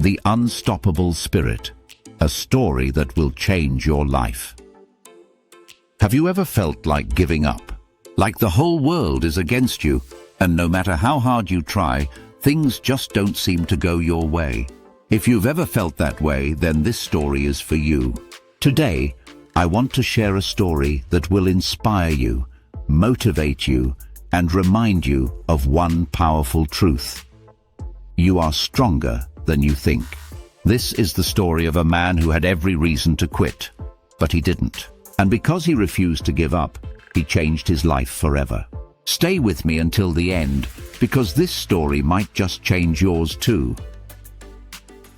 The Unstoppable Spirit, a story that will change your life. Have you ever felt like giving up? Like the whole world is against you, and no matter how hard you try, things just don't seem to go your way. If you've ever felt that way, then this story is for you. Today, I want to share a story that will inspire you, motivate you, and remind you of one powerful truth. You are stronger than you think. This is the story of a man who had every reason to quit, but he didn't. And because he refused to give up, he changed his life forever. Stay with me until the end, because this story might just change yours too.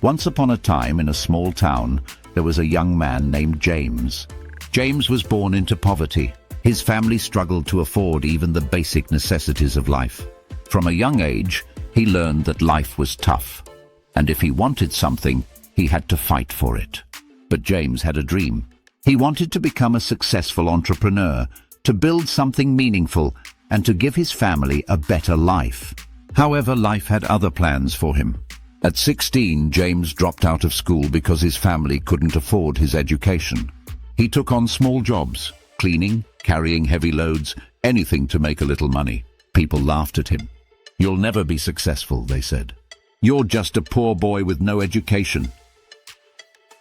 Once upon a time, in a small town, there was a young man named James. James was born into poverty. His family struggled to afford even the basic necessities of life. From a young age, he learned that life was tough, and if he wanted something, he had to fight for it. But James had a dream. He wanted to become a successful entrepreneur, to build something meaningful, and to give his family a better life. However, life had other plans for him. At 16, James dropped out of school because his family couldn't afford his education. He took on small jobs, cleaning, carrying heavy loads, anything to make a little money. People laughed at him. "You'll never be successful," they said. "You're just a poor boy with no education."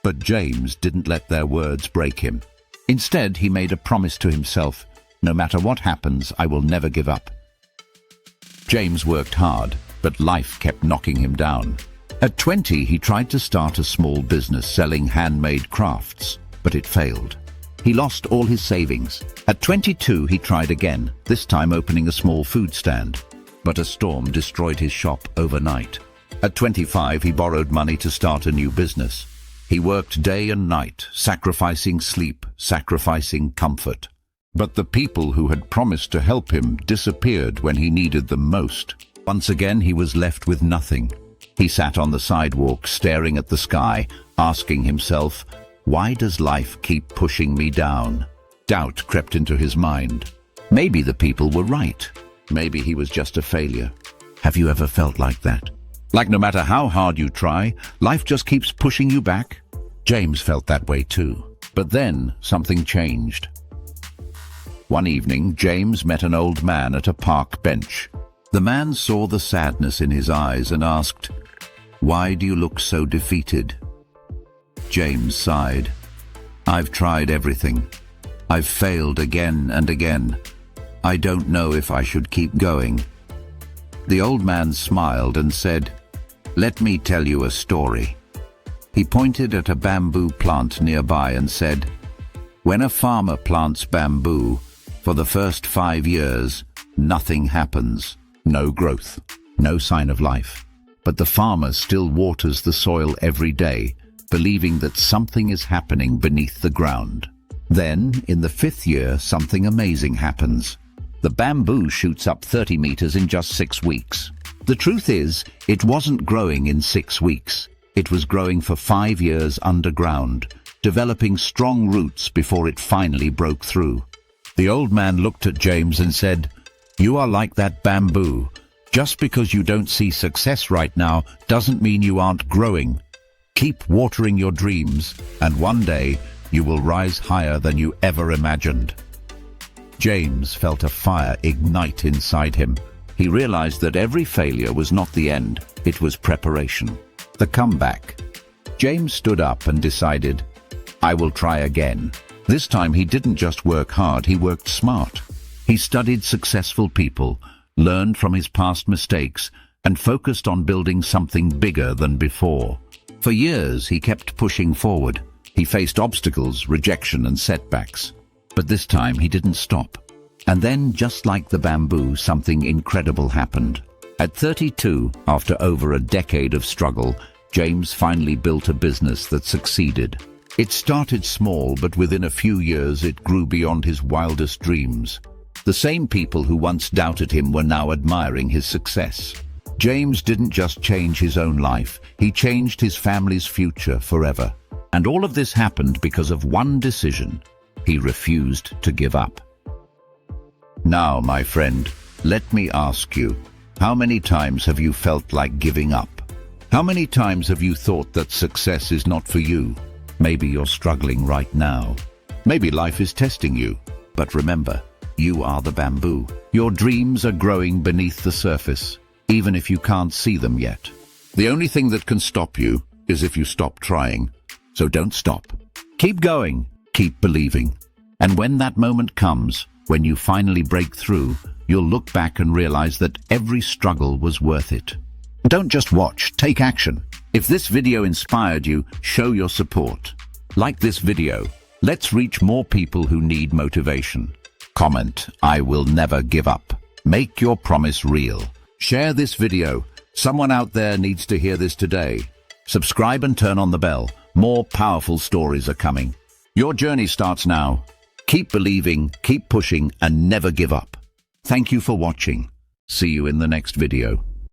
But James didn't let their words break him. Instead, he made a promise to himself, "No matter what happens, I will never give up." James worked hard, but life kept knocking him down. At 20, he tried to start a small business selling handmade crafts, but it failed. He lost all his savings. At 22, he tried again, this time opening a small food stand. But a storm destroyed his shop overnight. At 25, he borrowed money to start a new business. He worked day and night, sacrificing sleep, sacrificing comfort. But the people who had promised to help him disappeared when he needed them most. Once again, he was left with nothing. He sat on the sidewalk, staring at the sky, asking himself, "Why does life keep pushing me down?" Doubt crept into his mind. Maybe the people were right. Maybe he was just a failure. Have you ever felt like that? Like no matter how hard you try, life just keeps pushing you back? James felt that way too. But then something changed. One evening, James met an old man at a park bench. The man saw the sadness in his eyes and asked, "Why do you look so defeated?" James sighed. "I've tried everything. I've failed again and again. I don't know if I should keep going." The old man smiled and said, "Let me tell you a story." He pointed at a bamboo plant nearby and said, "When a farmer plants bamboo, for the first 5 years, nothing happens. No growth, no sign of life. But the farmer still waters the soil every day, believing that something is happening beneath the ground. Then, in the 5th year, something amazing happens. The bamboo shoots up 30 meters in just 6 weeks. The truth is, it wasn't growing in 6 weeks. It was growing for 5 years underground, developing strong roots before it finally broke through." The old man looked at James and said, "You are like that bamboo. Just because you don't see success right now doesn't mean you aren't growing. Keep watering your dreams, and one day you will rise higher than you ever imagined." James felt a fire ignite inside him. He realized that every failure was not the end, it was preparation. The comeback. James stood up and decided, "I will try again." This time he didn't just work hard, he worked smart. He studied successful people, learned from his past mistakes, and focused on building something bigger than before. For years he kept pushing forward. He faced obstacles, rejection, and setbacks. But this time he didn't stop. And then, just like the bamboo, something incredible happened. At 32, after over a decade of struggle, James finally built a business that succeeded. It started small, but within a few years it grew beyond his wildest dreams. The same people who once doubted him were now admiring his success. James didn't just change his own life, he changed his family's future forever. And all of this happened because of one decision. He refused to give up. Now, my friend, let me ask you, how many times have you felt like giving up? How many times have you thought that success is not for you? Maybe you're struggling right now. Maybe life is testing you. But remember, you are the bamboo. Your dreams are growing beneath the surface, even if you can't see them yet. The only thing that can stop you is if you stop trying. So don't stop. Keep going. Keep believing. And when that moment comes, when you finally break through, you'll look back and realize that every struggle was worth it. Don't just watch, take action. If this video inspired you, show your support. Like this video. Let's reach more people who need motivation. Comment, I will never give up. Make your promise real. Share this video. Someone out there needs to hear this today. Subscribe and turn on the bell. More powerful stories are coming. Your journey starts now. Keep believing, keep pushing, and never give up. Thank you for watching. See you in the next video.